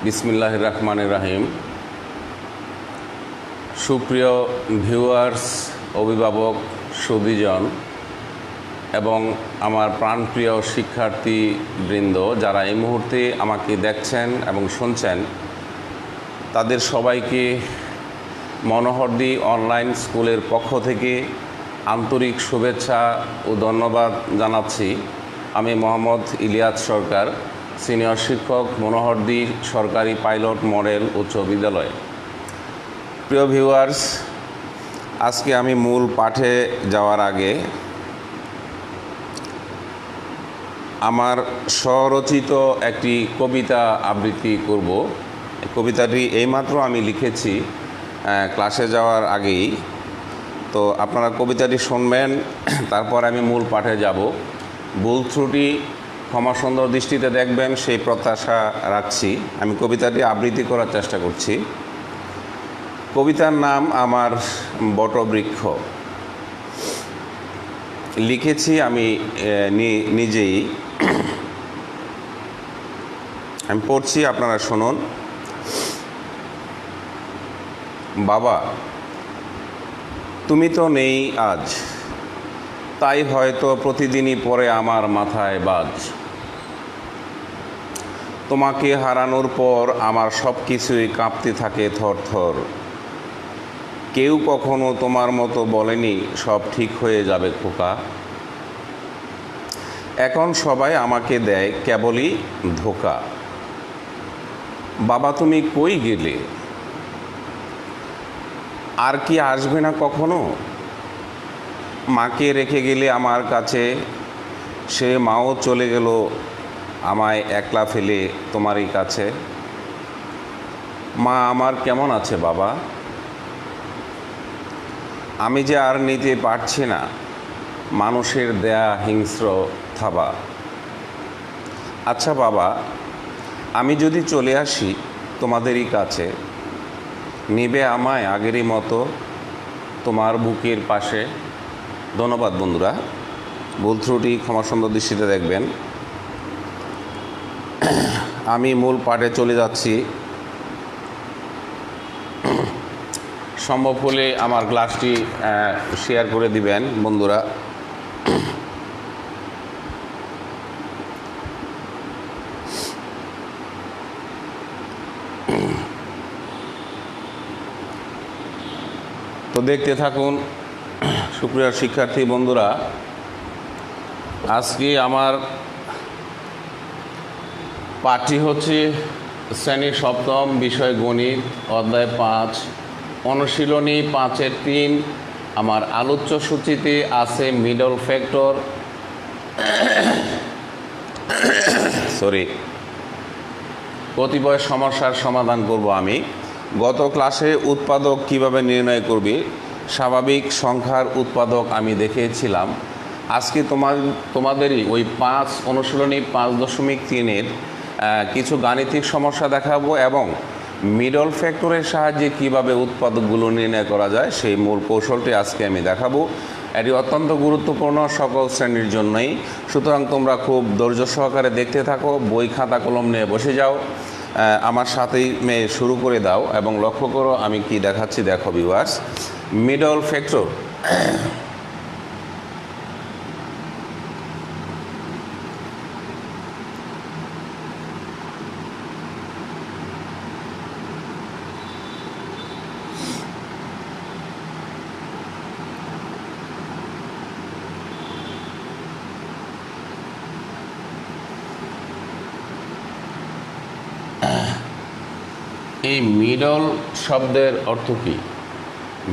বিসমিল্লাহির রহমানির রহিম। সুপ্রিয় ভিউয়ার্স, অভিভাবক, সুধীজন এবং আমার প্রাণপ্রিয় শিক্ষার্থীবৃন্দ যারা এই মুহূর্তে আমাকে দেখছেন এবং শুনছেন, তাদের সবাইকে মনোহরদী অনলাইন স্কুলের পক্ষ থেকে আন্তরিক শুভেচ্ছা ও ধন্যবাদ জানাচ্ছি। আমি মোহাম্মদ ইলিয়াস সরকার, সিনিয়র শিক্ষক, মনোহরদী সরকারি পাইলট মডেল উচ্চ বিদ্যালয়। প্রিয় ভিউয়ার্স, আজকে আমি মূল পাঠে যাওয়ার আগে আমার স্বরচিত একটি কবিতা আবৃত্তি করব। কবিতাটি এইমাত্র আমি লিখেছি ক্লাসে যাওয়ার আগেই। তো আপনারা কবিতাটি শুনবেন, তারপর আমি মূল পাঠে যাব। ভুল ত্রুটি ক্ষমা সুন্দর দৃষ্টিতে দেখবেন সেই প্রত্যাশা রাখছি। আমি কবিতাটি আবৃত্তি করার চেষ্টা করছি। কবিতার নাম আমার বটবৃক্ষ। লিখেছি আমি নিজেই। আমি পড়ছি, আপনারা শুনুন। বাবা, তুমি তো নেই আজ, তাই হয়তো প্রতিদিনই পড়ে আমার মাথায় বাজ। তোমাকে হারানোর পর আমার সব কিছুই কাঁপতে থাকে থরথর। কেউ কখনো তোমার মতো বলেনি সব ঠিক হয়ে যাবে খোকা। এখন সবাই আমাকে দেয় কেবলই ধোঁকা। বাবা, তুমি কই গেলে? আর কি আসবে না কখনো? মাকে রেখে গেলে আমার কাছে, সে মাও চলে গেল আমায় একলা ফেলে তোমারই কাছে। মা আমার কেমন আছে বাবা? আমি যে আর নিতে পারছি না মানুষের দেয়া হিংস্র থাবা। আচ্ছা বাবা, আমি যদি চলে আসি তোমাদেরই কাছে, নেবে আমায় আগেরই মতো তোমার বুকের পাশে? ধন্যবাদ বন্ধুরা। ভুল ত্রুটি ক্ষমা সুন্দর দৃষ্টিতে দেখবেন। আমি মূল পাঠে চলে যাচ্ছি। সম্ভব হলে আমার ক্লাসটি শেয়ার করে দিবেন বন্ধুরা। তো দেখতে থাকুন সুপ্রিয় শিক্ষার্থী বন্ধুরা। আজকে আমার পাঠটি হচ্ছে শ্রেণী সপ্তম, বিষয় গণিত, অধ্যায় 5, অনুশীলনী 5-3। আমার আলোচ্য সূচিতে আছে মিডল ফ্যাক্টর, কতিপয় সমস্যার সমাধান করব আমি। গত ক্লাসে উৎপাদক কিভাবে নির্ণয় করবে, স্বাভাবিক সংখ্যার উৎপাদক আমি দেখিয়েছিলাম। আজকে তোমাদেরই ওই অনুশীলনী 5.3-এর কিছু গাণিতিক সমস্যা দেখাবো এবং মিডল ফ্যাক্টরের সাহায্যে কিভাবে উৎপাদকগুলো নির্ণয় করা যায় সেই মূল কৌশলটি আজকে আমি দেখাবো। এটি অত্যন্ত গুরুত্বপূর্ণ সকল শ্রেণীর জন্যই। সুতরাং তোমরা খুব ধৈর্য সহকারে দেখতে থাকো, বই খাতা কলম নিয়ে বসে যাও, আমার সাথেই শুরু করে দাও এবং লক্ষ্য করো আমি কি দেখাচ্ছি। দেখো ভিউয়ার্স, মিডল ফ্যাক্টর। এই মিডল শব্দের অর্থ কী?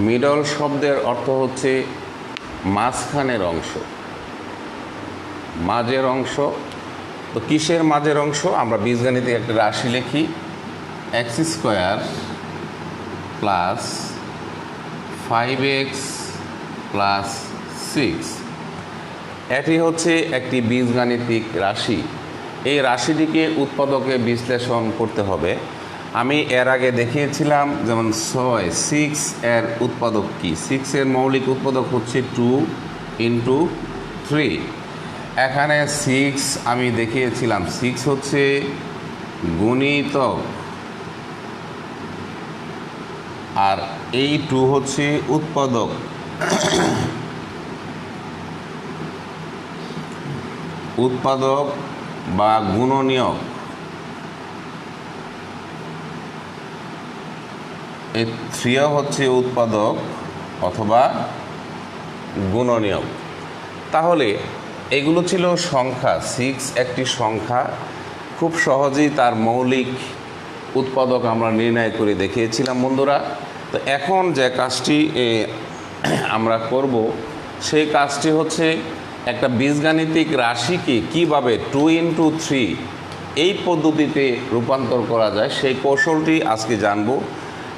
মিডল শব্দের অর্থ হচ্ছে মাঝখানের অংশ, মাঝের অংশ। তো কিসের মাঝের অংশ? আমরা বীজগণিতে একটা রাশি লিখি, x² প্লাস 5x প্লাস 6। এটি হচ্ছে একটি বীজগাণিতিক রাশি। এই রাশিটিকে উৎপাদকে বিশ্লেষণ করতে হবে। আমি এর আগে দেখিয়েছিলাম যেমন 6 এর উৎপাদক কি? 6 এর মৌলিক উৎপাদক হচ্ছে 2 × 3। এখানে 6 আমি দেখিয়েছিলাম, 6 হচ্ছে গুণিতক আর এই 2 হচ্ছে উৎপাদক। উৎপাদক বা গুণনীয়ক। এই 3 হচ্ছে উৎপাদক অথবা গুণনীয়ক। তাহলে এগুলো ছিল সংখ্যা। 6 একটি সংখ্যা, খুব সহজেই তার মৌলিক উৎপাদক আমরা নির্ণয় করে দেখিয়েছিলাম বন্ধুরা। তো এখন যে কাজটি আমরা করব সেই কাজটি হচ্ছে একটা বীজগাণিতিক রাশিকে কিভাবে 2 into 3 এই পদ্ধতিতে রূপান্তর করা যায় সেই কৌশলটি আজকে জানব।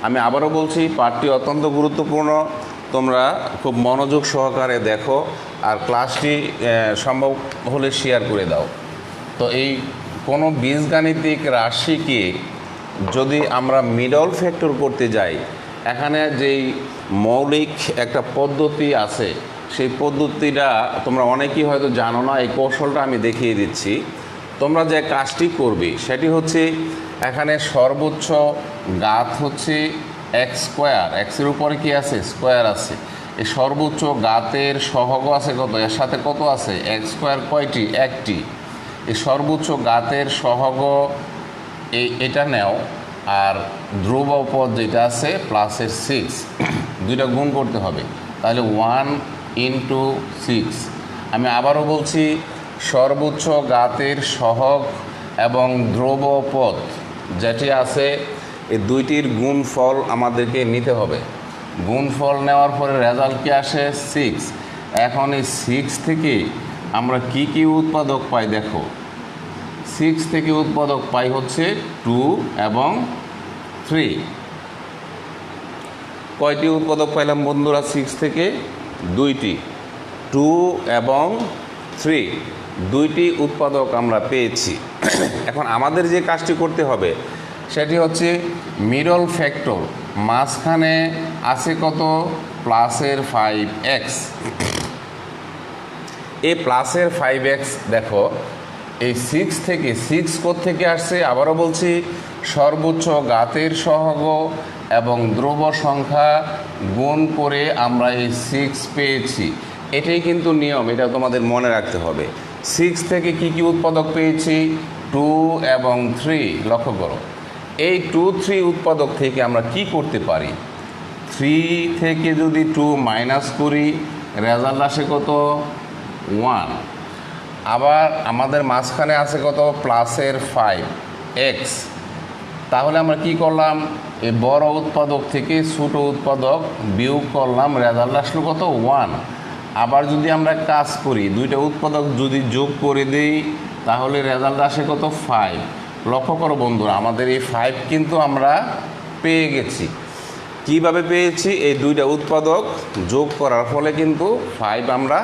আমি আবারও বলছি, পাঠটি অত্যন্ত গুরুত্বপূর্ণ, তোমরা খুব মনোযোগ সহকারে দেখো আর ক্লাসটি সম্ভব হলে শেয়ার করে দাও। তো এই কোনো বীজগাণিতিক রাশিকে যদি আমরা মিডল ফ্যাক্টর করতে যাই, এখানে যেই মৌলিক একটা পদ্ধতি আছে সেই পদ্ধতিটা তোমরা অনেকেই হয়তো জানো না। এই কৌশলটা আমি দেখিয়ে দিচ্ছি। তোমরা যে কাজটি করবে সেটি হচ্ছে, এখানে সর্বোচ্চ ঘাত হচ্ছে এক্স স্কোয়ার, এক্সের উপরে কি আছে? স্কোয়ার আছে। এই সর্বোচ্চ ঘাতের সহগ আছে কত? এর সাথে কত আছে? এক্স স্কোয়ার কয়টি? একটি। এই সর্বোচ্চ ঘাতের সহগ এটা নেও, আর ধ্রুব পদ যেটা আছে প্লাসের 6, দুইটা গুণ করতে হবে, তাহলে 1 into 6। আমি আবারও বলছি, সর্বোচ্চ ঘাতের সহগ এবং ধ্রুব পদ যেটি আছে এই দুইটির গুণফল আমাদেরকে নিতে হবে। গুণফল নেওয়ার পরে রেজাল্ট কি আসে? 6। এখন এই 6 থেকে আমরা কি কি উৎপাদক পাই দেখো। 6 থেকে উৎপাদক পাই হচ্ছে 2 এবং 3। কয়টি উৎপাদক পাইলাম বন্ধুরা 6 থেকে? দুইটি, 2 এবং 3, দুইটি উৎপাদক আমরা পেয়েছি। এখন আমাদের যে কাজটি করতে হবে সেটি হচ্ছে মিডল ফ্যাক্টর। মাঝখানে আছে কত? প্লাসের 5x। এই প্লাসের 5x দেখো, এই 6 থেকে, 6 কোত্থেকে আসছে? আবারও বলছি, সর্বোচ্চ ঘাতের সহগ এবং ধ্রুব সংখ্যা গুণ করে আমরা এই 6 পেয়েছি। এটাই কিন্তু নিয়ম, এটা তোমাদের মনে রাখতে হবে। 6 থেকে কি কি উৎপাদক পেয়েছি? 2 এবং 3। লক্ষ্য করো, এই 2, 3 উৎপাদক থেকে আমরা কি করতে পারি? 3 থেকে যদি 2 মাইনাস করি, রেজাল্ট আসে কত? 1। আবার আমাদের মাঝখানে আছে কত? প্লাসের 5x। তাহলে আমরা কি করলাম? এই বড় উৎপাদক থেকে ছোট উৎপাদক বিয়োগ করলাম, রেজাল্ট আসলো কত? 1। আবার যদি আমরা কাজ করি, দুইটা উৎপাদক যদি যোগ করে দিই, তাহলে রেজাল্ট আসে কত? 5। লক্ষ্য করো বন্ধুরা, আমাদের এই 5 কিন্তু আমরা পেয়ে গেছি। কিভাবে পেয়েছি? এই দুইটা উৎপাদক যোগ করার ফলে কিন্তু 5 আমরা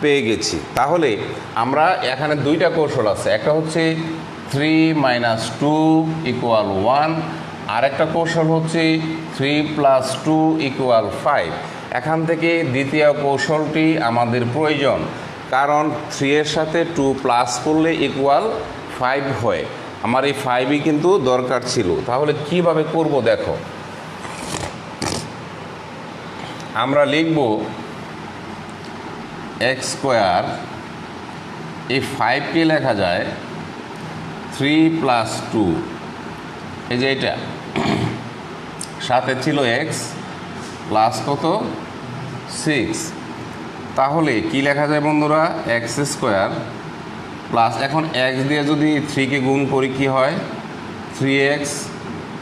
পেয়ে গেছি। তাহলে আমরা এখানে দুইটা কৌশল আছে, একটা হচ্ছে 3 - 2 = 1, আর একটা কৌশল হচ্ছে 3 + 2 = 5। এখান থেকে দ্বিতীয় কৌশলটি আমাদের প্রয়োজন, কারণ 3 এর সাথে 2 প্লাস করলে =5 হয়। আমার এই 5ই কিন্তু দরকার ছিল। তাহলে কিভাবে করব দেখো, আমরা লিখব x²। এই 5কে লেখা যায় 3 + 2, এই যে এটা, সাথে ছিল x প্লাস কত? 6। তাহলে কি লেখা যায় বন্ধুরা? x² প্লাস, এখন x দিয়ে যদি 3কে গুণ করি কি হয়? 3x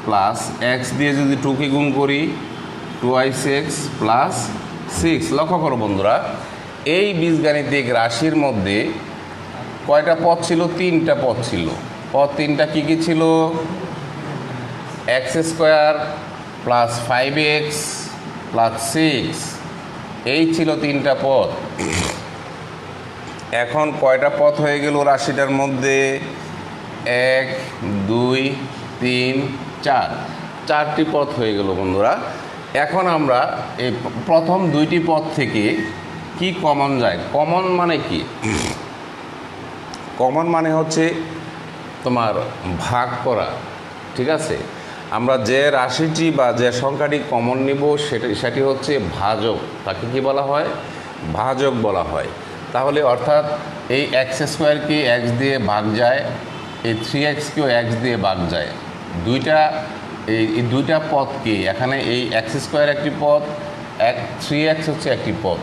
প্লাস x দিয়ে যদি 2কে গুণ করি 2x প্লাস 6। লক্ষ্য করো বন্ধুরা, এই বীজগাণিতিক রাশির মধ্যে কয়টা পদ ছিল? 3টা পদ ছিল। পদ 3টা কী কী ছিল? x² প্লাস 5x প্লাস 6, এই ছিল 3টা পদ। এখন কয়টা পদ হয়ে গেল রাশিটার মধ্যে? 1, 2, 3, 4, 4টি পদ হয়ে গেল বন্ধুরা। এখন আমরা এই প্রথম 2টি পদ থেকে কি কমন যায়? কমন মানে কি? কমন মানে হচ্ছে তোমার ভাগ করা, ঠিক আছে? আমরা যে রাশিটি বা যে সংখ্যাটি কমন নিব সেটি হচ্ছে ভাজক। তাকে কি বলা হয়? ভাজক বলা হয়। তাহলে অর্থাৎ এই এক্স স্কোয়ারকে এক্স দিয়ে ভাগ যায়, এই 3x-কেও এক্স দিয়ে ভাগ যায়। এই দুইটা পদকে এখানে এই এক্স স্কোয়ার একটি পদ, 3x হচ্ছে একটি পদ।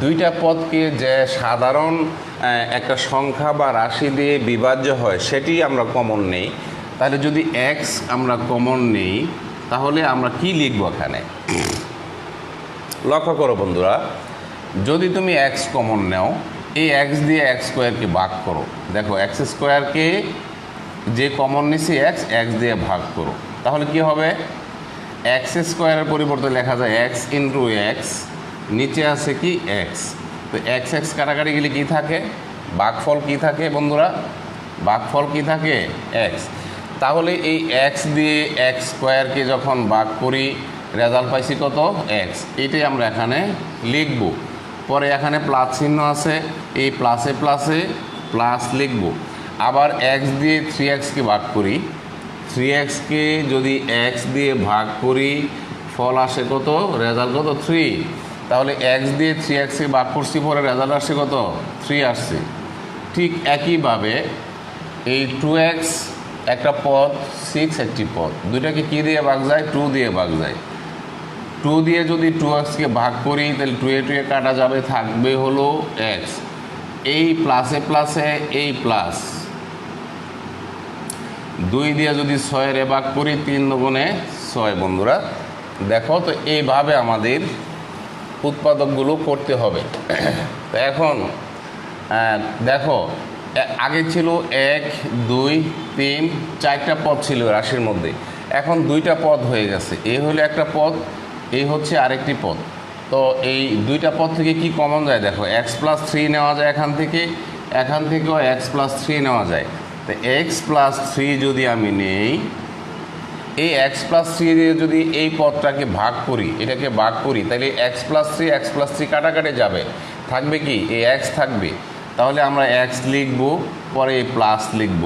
দুইটা পদকে যে সাধারণ একটা সংখ্যা বা রাশি দিয়ে বিভাজ্য হয় সেটি আমরা কমন নেই। তাহলে যদি এক্স আমরা কমন নেই তাহলে আমরা কি লিখব এখানে? লক্ষ্য করো বন্ধুরা, যদি তুমি এক্স কমন নাও, এই এক্স দিয়ে এক্স স্কোয়ারকে ভাগ করো। দেখো এক্স স্কোয়ারকে যে কমন নিছি এক্স দিয়ে ভাগ করো, তাহলে কি হবে? এক্স স্কোয়ারের পরিবর্তে লেখা যায় এক্স ইন্টু এক্স, নিচে আছে কি এক্স। তো এক্স এক্স কাটাকাটি গেলে কী থাকে? ভাগফল কি থাকে বন্ধুরা? ভাগফল কি থাকে? এক্স। তাহলে এই এক্স দিয়ে এক্স স্কোয়ারকে যখন ভাগ করি রেজাল্ট পাইছি কত? এক্স। এটাই আমরা এখানে লিখব। পরে এখানে প্লাস চিহ্ন আছে, এই প্লাসে প্লাসে প্লাস লিখব। আবার এক্স দিয়ে 3x-কে ভাগ করি, 3x-কে যদি এক্স দিয়ে ভাগ করি ফল আসে কত? রেজাল্ট কত? 3। তাহলে এক্স দিয়ে 3x-কে ভাগ করছি, পরে রেজাল্ট আসছে কত? 3 আসছে। ঠিক একইভাবে এই 2x একটা পদ, 6 একটি পদ, দুইটাকে কী দিয়ে ভাগ যায়? 2 দিয়ে ভাগ যায়। 2 দিয়ে যদি 2x-কে ভাগ করি তাহলে 2 এ কাটা যাবে, থাকবে হলো x। এই প্লাসে প্লাসে এই প্লাস, 2 দিয়ে যদি 6 ভাগ করি 3 দুগুণে 6। বন্ধুরা দেখো, তো এইভাবে আমাদের উৎপাদকগুলো করতে হবে। তো এখন দেখো, আগে ছিল 1 2 3 4টা পদ ছিল রাশির মধ্যে, এখন 2টা পদ হয়ে গেছে। এই হলো একটা পদ, এই হচ্ছে আরেকটি পদ। তো এই 2টা পদ থেকে কি কমন যায়? দেখো x+3 নেওয়া যায় এখান থেকেও x+3 নেওয়া যায়। তো x+3 যদি আমি নেই, এই x+3 দিয়ে যদি এই পদটাকে ভাগ করি, এটাকে ভাগ করি, তাহলে x+3 কাটাকাটি যাবে, থাকবে কি? এই x থাকবে। তাহলে আমরা x লিখব, পরে এই প্লাস লিখব।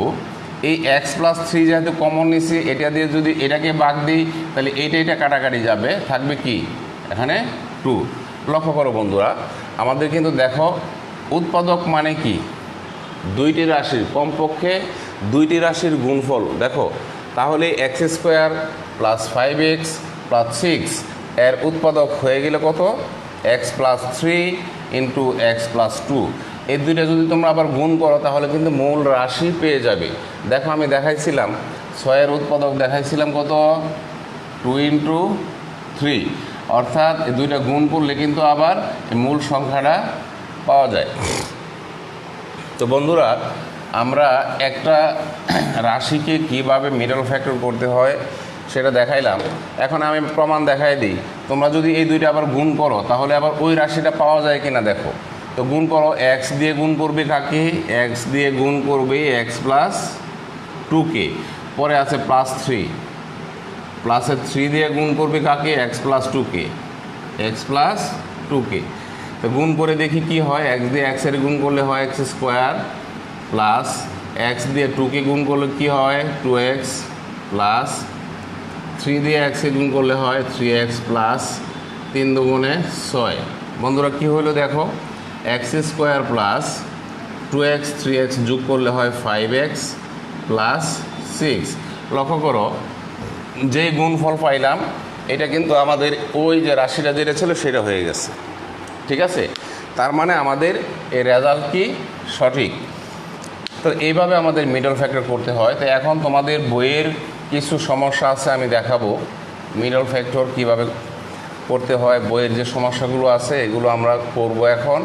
এই x+3 যেহেতু কমন নিছি, এটা দিয়ে যদি এটাকে ভাগ দিই তাহলে এটা কাটাকাটি যাবে, থাকবে কি? এখানে 2। লক্ষ্য করো বন্ধুরা, আমাদের কিন্তু দেখো উৎপাদক মানে কি? দুইটি রাশির, কমপক্ষে দুইটি রাশির গুণফল। দেখো তাহলে x² + 5x + 6 এর উৎপাদক হয়ে গেলে কত? x+3 × x+2। এই দুইটা যদি তোমরা আবার গুণ করো তাহলে কিন্তু মূল রাশি পেয়ে যাবে। দেখো আমি দেখাইছিলাম 6 এর উৎপাদক দেখাইছিলাম কত? 2 × 3, অর্থাৎ এই দুইটা গুণ করলে কিন্তু আবার মূল সংখ্যাটা পাওয়া যায়। তো বন্ধুরা, আমরা একটা রাশিকে কিভাবে মিডল ফ্যাক্টর করতে হয় সেটা দেখাইলাম। এখন আমি প্রমাণ দেখাই দিই। তোমরা যদি এই দুইটা আবার গুণ করো তাহলে আবার ওই রাশিটা পাওয়া যায় কিনা দেখো। তো গুণ করো, এক্স দিয়ে গুণ করবে কাকে? এক্স দিয়ে গুণ করবে x+2-কে। পরে আছে +3, প্লাসের 3 দিয়ে গুণ করবে কাকে? x+2-কে, x+2-কে। তো গুণ করে দেখি কি হয়। x দিয়ে x এর গুণ করলে হয় x² প্লাস x দিয়ে 2-কে গুণ করলে কি হয়? 2x প্লাস 3 দিয়ে x এ গুণ করলে হয় 3x প্লাস 3 দুগুণে 6। বন্ধুরা কি হলো দেখো, x² প্লাস 2x 3x যোগ করলে হয় 5x প্লাস 6। লক্ষ্য করো, যে গুণফল পাইলাম এটা কিন্তু আমাদের ওই যে রাশিটা যেটা ছিল সেটা হয়ে গেছে। ঠিক আছে, তার মানে আমাদের এই রেজাল্ট কি সঠিক। তো এইভাবে আমাদের মিডল ফ্যাক্টর করতে হয়। তো এখন তোমাদের বইয়ের কিছু সমস্যা আছে, আমি দেখাবো মিডল ফ্যাক্টর কিভাবে করতে হয়। বইয়ের যে সমস্যাগুলো আছে এগুলো আমরা করব এখন।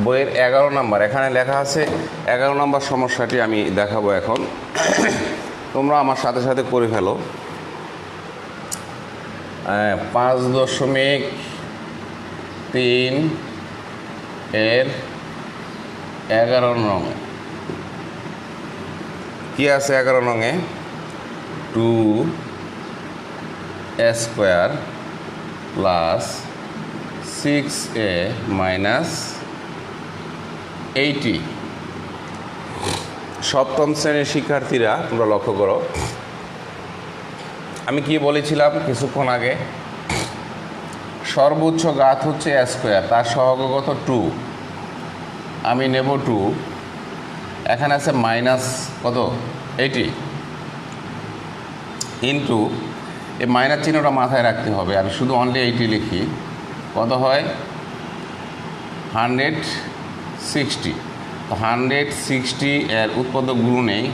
বইয়ের 11 নম্বর এখানে লেখা আছে, 11 নম্বর সমস্যাটি আমি দেখাবো এখন। তোমরা আমার সাথে সাথে করে ফেলো। 5.3 এর 11 নং কি আছে? 11 নংয়ে 2a² প্লাস 6a মাইনাস 80। সপ্তম শ্রেণীর শিক্ষার্থীরা তোমরা লক্ষ্য করো, আমি কি বলেছিলাম কিছুক্ষণ আগে, সর্বোচ্চ ঘাত হচ্ছে এ স্কোয়ার, তার সহগগত 2, আমি নেব 2, এখানে আছে মাইনাস কত 80 ইন্টু, এই মাইনাস চিহ্নটা মাথায় রাখতে হবে, আমি শুধু অনলি 80 লিখি, কত হয় 160। তো 160 এর উৎপাদকগুলো নেই,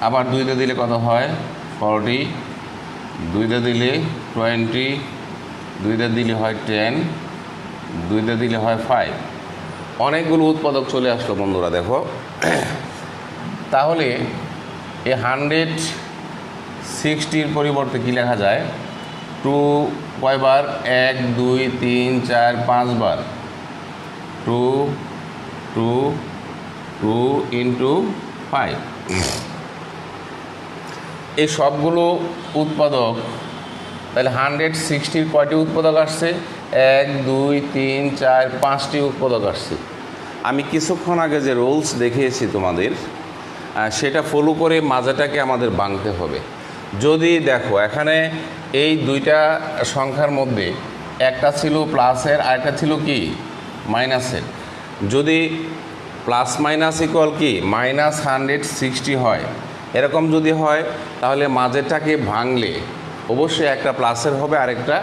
আবার 2 দিলে কত হয় 40, 2 দিলে 20, 2 দিলে হয় 10, 2 দিলে হয় 5, অনেকগুলো উৎপাদক চলে আসলো বন্ধুরা দেখো। তাহলে এই 160-র পরিবর্তে কী লেখা যায়, 2 কয়বার, 1 2 3 4 5 বার, 2 2 2 ইন্টু 5, এই সবগুলো উৎপাদক, তাহলে 160-র কয়টি উৎপাদক আসছে, 1 2 3 4 5টি উৎপাদক আসছে। আমি কিছুক্ষণ আগে যে রুলস দেখিয়েছি তোমাদের, সেটা ফলো করে মাজাটাকে আমাদের ভাঙতে হবে। যদি দেখো এখানে এই দুইটা সংখ্যার মধ্যে একটা ছিল প্লাসের আর একটা ছিল কি মাইনাসের, যদি প্লাস মাইনাস ইকুয়াল কি -160 হয়, এরকম যদি হয় তাহলে মাঝেরটাকে ভাঙলে অবশ্যই একটা প্লাসের হবে আর একটা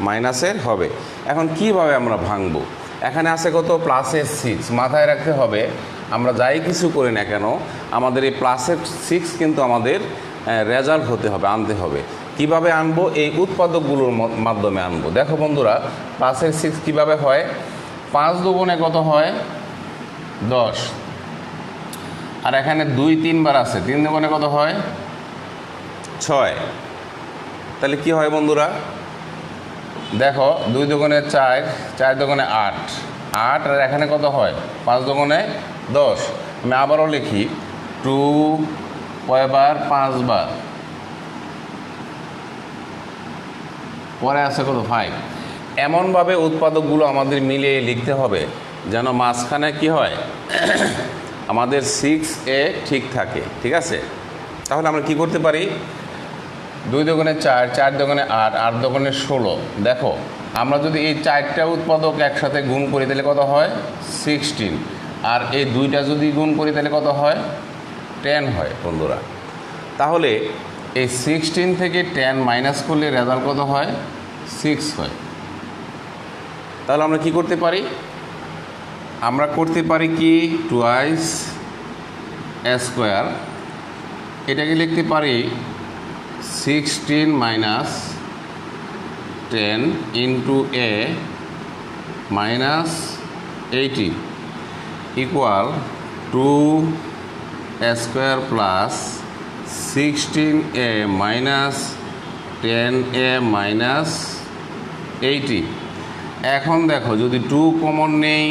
মাইনাসের হবে। এখন কিভাবে আমরা ভাঙবো, এখানে আছে কত প্লাসের 6, মাথায় রাখতে হবে আমরা যাই কিছু করি না কেন আমাদের এই প্লাসের 6 কিন্তু আমাদের রেজাল্ট হতে হবে, আনতে হবে। কিভাবে আনবো, এই উৎপাদকগুলোর মাধ্যমে আনবো। দেখো বন্ধুরা, প্লাসের 6 কিভাবে হয়, 5 দুগুণে কত হয় 10, আর এখানে 2 3 বার আছে, 3 দুগুণে কত হয় 6, তাহলে কি হয় বন্ধুরা, দেখো 2 দুগুণে 4, 4 দুগুণে 8, 8 আর এখানে কত হয় 5 দুগুণে 10। আমি আবারও লিখি, 2 কয়বার 5 বার, পরে আছে কত 5। এমনভাবে উৎপাদকগুলো আমাদের মিলিয়ে লিখতে হবে যেন মাঝখানে কি হয় আমাদের 6a ঠিক থাকে, ঠিক আছে। তাহলে আমরা কি করতে পারি, 2 দুগুণে 4, 4 দুগুণে 8, 8 দুগুণে 16। দেখো আমরা যদি এই 4টা উৎপাদক একসাথে গুণ করি তাহলে কত হয় 16, আর এই 2টা যদি গুণ করি তাহলে কত হয় 10 হয় বন্ধুরা। তাহলে এই 16 থেকে 10 মাইনাস করলে রেজাল্ট কত হয় 6 হয়। তাহলে আমরা কি করতে পারি, আমরা করতে পারি কি টুয়াইস এ স্কোয়ার, এটাকে লিখতে পারি 16 minus 10 into a minus 80 equal 2a square plus 16a minus 10a minus 80। এখন দেখো যদি 2 কমন নেই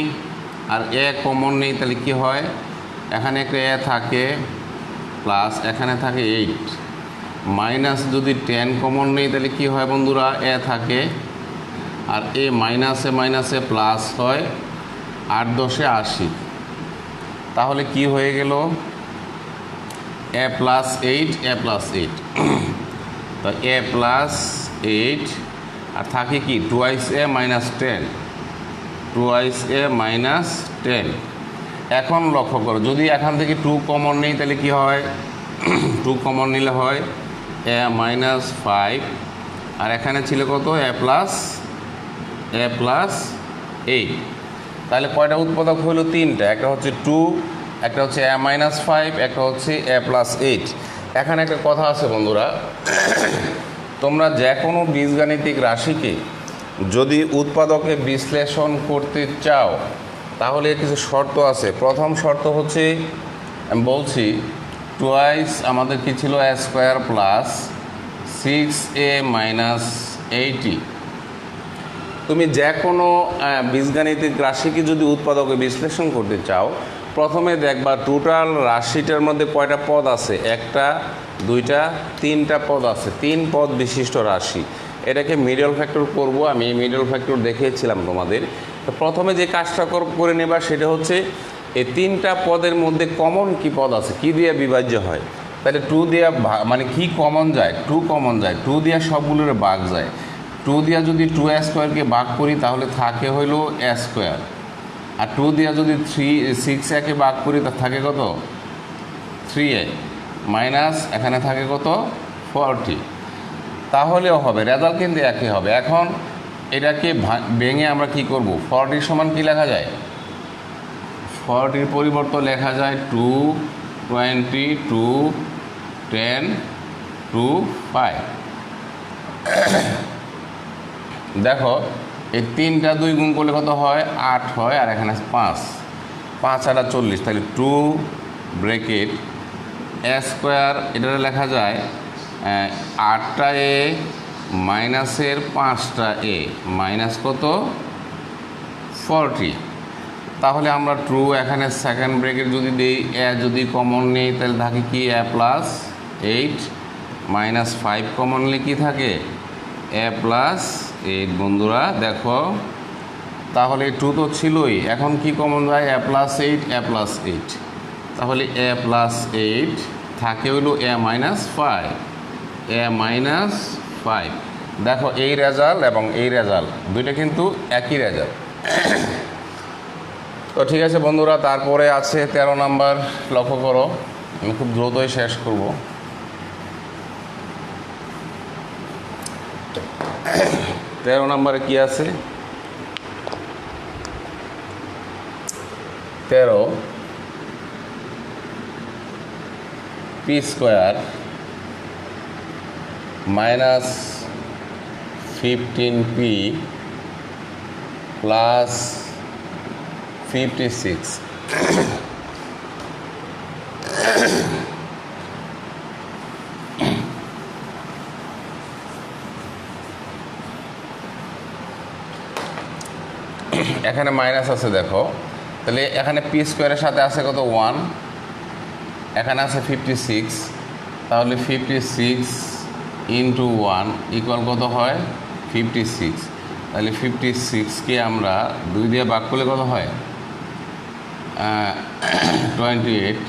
আর a কমন নেই তাহলে কি হয়, এখানে একটা a থাকে প্লাস এখানে থাকে 8, মাইনাস যদি 10 কমন নেই তাহলে কি হয় বন্ধুরা, a থাকে আর a মাইনাসে মাইনাসে প্লাস হয়, 8 10 80। তাহলে কি হয়ে গেল a প্লাস 8, a প্লাস 8, তো a প্লাস 8 আর থাকে কি twice a minus 10, twice a minus 10। এখন লক্ষ্য করো যদি এখান থেকে 2 কমন নেই তাহলে কি হয় 2 কমন নিলে হয় a মাইনাস 5, আর এখানে ছিল কত a প্লাস 8। তাহলে কয়টা উৎপাদক হলো 3টা, একটা হচ্ছে 2, একটা হচ্ছে a মাইনাস 5, একটা হচ্ছে a প্লাস 8। এখানে একটা কথা আছে বন্ধুরা, তোমরা যে কোনো বীজগাণিতিক রাশিকে যদি উৎপাদকে বিশ্লেষণ করতে চাও তাহলে কিছু শর্ত আছে। প্রথম শর্ত হচ্ছে আমি বলছি টুয়াইস আমাদের কি ছিল a square plus 6a minus 80। তুমি যে কোনো বীজগাণিতিক রাশিকে যদি উৎপাদকে বিশ্লেষণ করতে চাও প্রথমে দেখবা টোটাল রাশিটার মধ্যে কয়টা পদ আছে, 1টা 2টা 3টা পদ আছে, 3 পদ বিশিষ্ট রাশি। এটাকে মিডল ফ্যাক্টর করব, আমি মিডল ফ্যাক্টর দেখিয়েছিলাম তোমাদের। তো প্রথমে যে কাজটা করে নেবা সেটা হচ্ছে এই 3টা পদের মধ্যে কমন কি পদ আছে, কি দিয়ে বিভাজ্য হয়, তাহলে 2 দিয়ে মানে কি কমন যায়, 2 কমন যায়, 2 দিয়ে সবগুলোর ভাগ যায়। 2 দিয়ে যদি 2a² ভাগ করি তাহলে থাকে হইল a², আর 2 দিয়ে যদি 6a ভাগ করি তা থাকে কত 3a, মাইনাস এখানে থাকে কত 40। তাহলেও হবে, রেজাল্ট কিন্তু একই হবে। এখন এটাকে ভেঙে আমরা কি করব, 40 সমান কি লেখা যায়, 40 পরিবর্তন লেখা যায় 2, 20, 2, 10, 2, 5। দেখো এই 3টা 2 গুণ করলে কত হয় 8 হয়, আর এখানে 5, 5 আর 40, তাহলে 2 ব্র্যাকেট a², এটা লেখা যায় 8টা a মাইনাসের 5টা a মাইনাস কত 40। তাহলে আমরা ট্রু এখানে সেকেন্ড ব্র্যাকেট যদি দিই, এ যদি কমন নেই তাহলে থাকে কি a+8 মাইনাস 5 কমনলি কি থাকে a+8। বন্ধুরা দেখো তাহলে 2 তো ছিলই, এখন কি কমন যায় a+8, a+8, তাহলে a+8 থাকে হইল a-5, a-5। দেখো এই রেজাল্ট এবং এই রেজাল্ট দুইটা কিন্তু একই রেজাল্ট। তো ঠিক আছে বন্ধুরা, তারপরে আছে 13 নাম্বার, লক্ষ্য করো, আমি খুব দ্রুতই শেষ করব। 13 নাম্বারে কি আছে, 13 p² মাইনাস 15p প্লাস 56। এখানে মাইনাস আছে দেখো, তাহলে এখানে p² সাথে আছে কত 1, এখানে আছে 56, তাহলে 56 ইন্টু 1 ইকুয়াল কত হয় 56। তাহলে 56কে আমরা 2 দিয়ে ভাগ করলে কত হয় 28,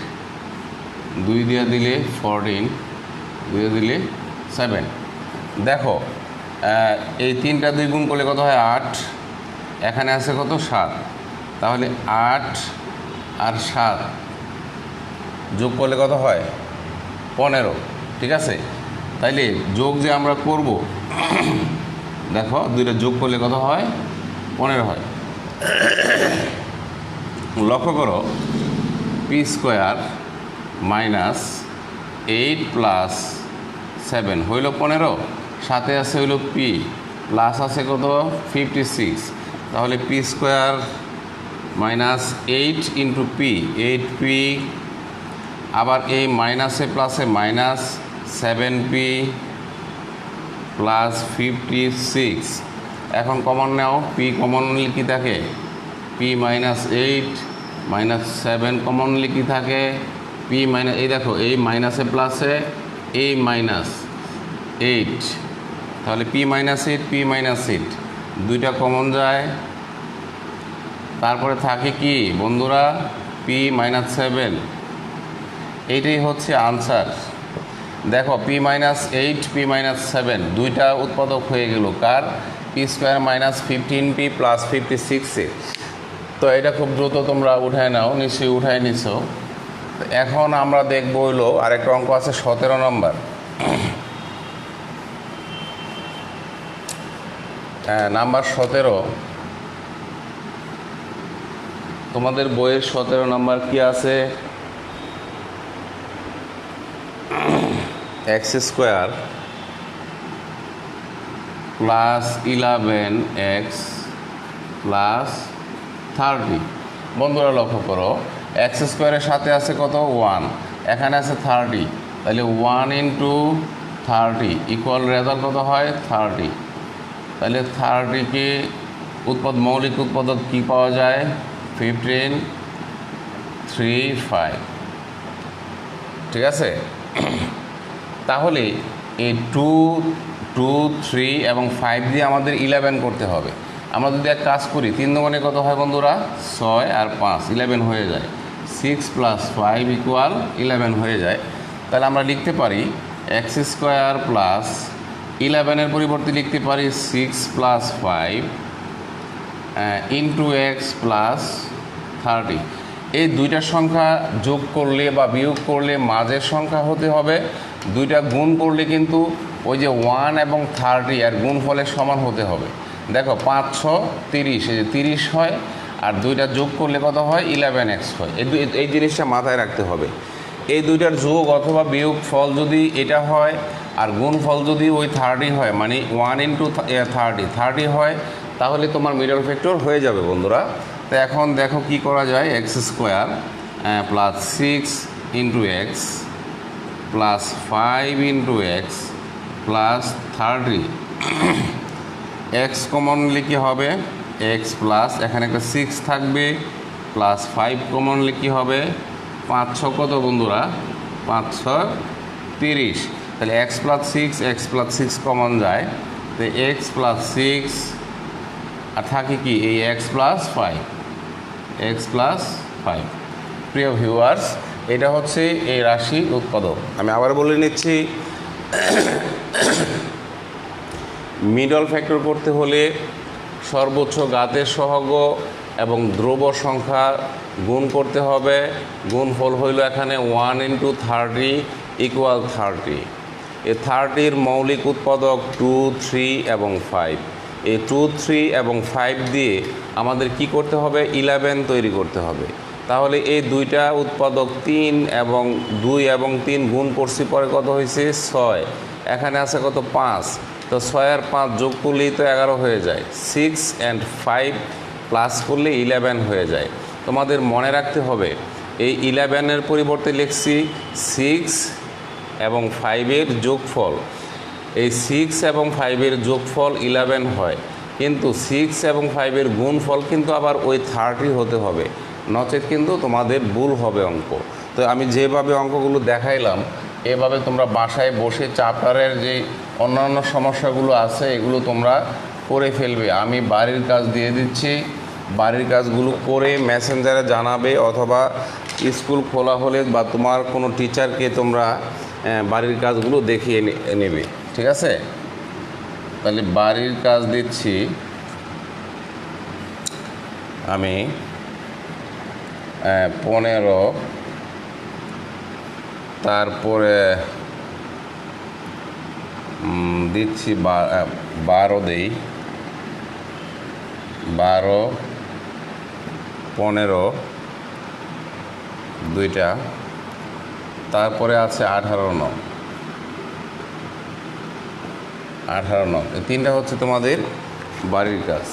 2 দিয়ে দিলে 14, 2 দিয়ে দিলে 7। দেখো এই 3টা 2 গুণ করলে কত হয় 8, এখানে আছে কত 7, তাহলে 8 আর 7 যোগ করলে কত হয় 15। ঠিক আছে, তাইলে যোগ যে আমরা করব, দেখো দুইটা যোগ করলে কত হয় 15 হয়। লক্ষ্য করো p² মাইনাস 8 প্লাস 7 হইল 15, সাথে আছে হইল p প্লাস আছে কত 56, তাহলে p² minus 8 into p, 8p, আবার এই মাইনাসে প্লাসে মাইনাস 7p প্লাস 56। এখন কমন নাও, p কমনলি কি থাকে p-8 মাইনাস 7 কমনলি কি থাকে p মাইনাস, এই দেখো এই মাইনাসে প্লাসে এই মাইনাস 8, তাহলে p-8, p-8 দুইটা কমন যায়, তারপরে থাকে কি বন্ধুরা p-7। এইটাই হচ্ছে আনসার। দেখো p-8, p-7 দুইটা উৎপাদক হয়ে গেল কার p² মাইনাস 15p প্লাস 56-এ। তো এটা খুব দ্রুত তোমরা উঠায় নাও, নিশ্চয়ই উঠায় নিছো। এখন আমরা দেখবো হইলো আরেকটা অঙ্ক আছে 17 নম্বর। নাম্বার 17, তোমাদের বইয়ের 17 নম্বর কি আছে, x² প্লাস 11x প্লাস 30। বন্ধুরা লক্ষ্য করো x² এর সাথে আছে কত 1, এখানে আছে 30, তাহলে 1 ইন্টু 30 ইকুয়াল রেজাল্ট কত হয় 30। তাহলে 30কে মৌলিক উৎপাদক কি পাওয়া যায় 15, 3, 5। ঠিক আছে, তাহলে এই 2, 2, 3 এবং 5 দিয়ে আমাদের 11 করতে হবে। আমরা যদি এক কাজ করি 3 দোকানে কত হয় বন্ধুরা 6 আর 5 11 হয়ে যায়, 6 প্লাস 5 ইকুয়াল 11 হয়ে যায়। তাহলে আমরা লিখতে পারি এক্স স্কোয়ার প্লাস 11-এর পরিবর্তে লিখতে পারি 6 + 5 ইন্টু এক্স প্লাস 30। এই দুইটা সংখ্যা যোগ করলে বা বিয়োগ করলে মাঝের সংখ্যা হতে হবে, দুইটা গুণ করলে কিন্তু ওই যে 1 এবং 30 এর গুণফলের সমান হতে হবে। দেখো 5 6 30, এই যে 30 হয়, আর দুইটা যোগ করলে কত হয় 11x হয়। এই জিনিসটা মাথায় রাখতে হবে। এই দুইটার যোগ অথবা বিয়োগ ফল যদি এটা হয় আর গুণফল যদি ওই 30 হয়, মানে 1 × 30 হয়, তাহলে তোমার মিডল ফ্যাক্টর হয়ে যাবে বন্ধুরা। তো এখন দেখো কি করা যায়, x square plus 6 × x plus 5 × x plus 30, x commonly কি হবে এক্স প্লাস এখানে একটা 6 থাকবে প্লাস 5 কমনলি কি হবে 5 6 কত বন্ধুরা 5 6 30। তাহলে এক্স প্লাস 6 কমন যায়, তো এক্স প্লাস 6 আর থাকে কি এই এক্স প্লাস 5। প্রিয় ভিউয়ার্স, এটা হচ্ছে এই রাশির উৎপাদক। আমি আবার বলে নিচ্ছি, মিডল ফ্যাক্টর করতে হলে সর্বোচ্চ ঘাতের সহগ এবং ধ্রুব সংখ্যা গুণ করতে হবে। গুণফল হইল এখানে 1 × 30 = 30। এই 30-র মৌলিক উৎপাদক 2 3 এবং 5। এই 2 3 এবং 5 দিয়ে আমাদের কি করতে হবে 11 তৈরি করতে হবে। তাহলে এই দুইটা উৎপাদক 3 এবং 2 এবং 3 গুণ করছি, পরে কত হয়েছে 6, এখানে আছে কত 5, তো 6 আর 5 যোগ করলেই তো 11 হয়ে যায়। 6 and 5 প্লাস করলে 11 হয়ে যায়। তোমাদের মনে রাখতে হবে এই 11-এর পরিবর্তে লিখছি 6 এবং 5-এর যোগফল। এই 6 এবং 5-এর যোগফল 11 হয়, কিন্তু 6 এবং 5-এর গুণফল কিন্তু আবার ওই 30 হতে হবে, নচেত কিন্তু তোমাদের ভুল হবে অঙ্ক। তো আমি যেভাবে অঙ্কগুলো দেখাইলাম এভাবে তোমরা বাসায় বসে চ্যাপ্টারের যে অন্যান্য সমস্যাগুলো আছে এগুলো তোমরা করে ফেলবে। আমি বাড়ির কাজ দিয়ে দিচ্ছি, বাড়ির কাজগুলো করে মেসেঞ্জারে জানাবে, অথবা স্কুল খোলা হলে বা তোমার কোনো টিচারকে তোমরা বাড়ির কাজগুলো দেখিয়ে নেবে, ঠিক আছে? তাহলে বাড়ির কাজ দিচ্ছি আমি 15, তারপরে দিচ্ছি 12 দেই, 12 15 দুইটা, তারপরে আছে 18 9, এই তিনটা হচ্ছে তোমাদের বাড়ির কাজ।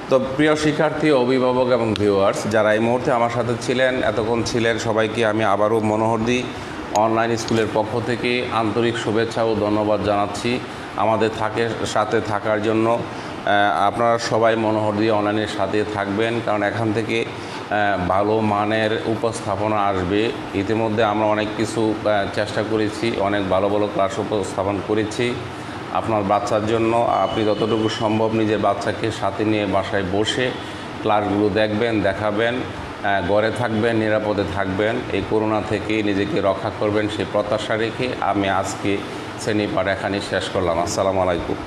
তো প্রিয় শিক্ষার্থী, অভিভাবক এবং ভিউয়ার্স, যারা এই মুহূর্তে আমার সাথে ছিলেন, এতক্ষণ ছিলেন, সবাইকে আমি আবারও মনোহরদী অনলাইন স্কুলের পক্ষ থেকে আন্তরিক শুভেচ্ছা ও ধন্যবাদ জানাচ্ছি আমাদের সাথে থাকার জন্য। আপনারা সবাই মনোহরদী অনলাইনের সাথে থাকবেন, কারণ এখান থেকে ভালো মানের উপস্থাপনা আসবে। ইতিমধ্যে আমরা অনেক কিছু চেষ্টা করেছি, অনেক ভালো ভালো ক্লাস উপস্থাপন করেছি আপনার বাচ্চার জন্য। আপনি যতটুকু সম্ভব নিজের বাচ্চাকে সাথে নিয়ে বাসায় বসে ক্লাসগুলো দেখবেন, দেখাবেন, ঘরে থাকবেন, নিরাপদে থাকবেন, এই করোনা থেকে নিজেকে রক্ষা করবেন সেই প্রত্যাশা রেখে আমি আজকে শ্রেণী পাঠ এখানেই শেষ করলাম। আসসালামু আলাইকুম।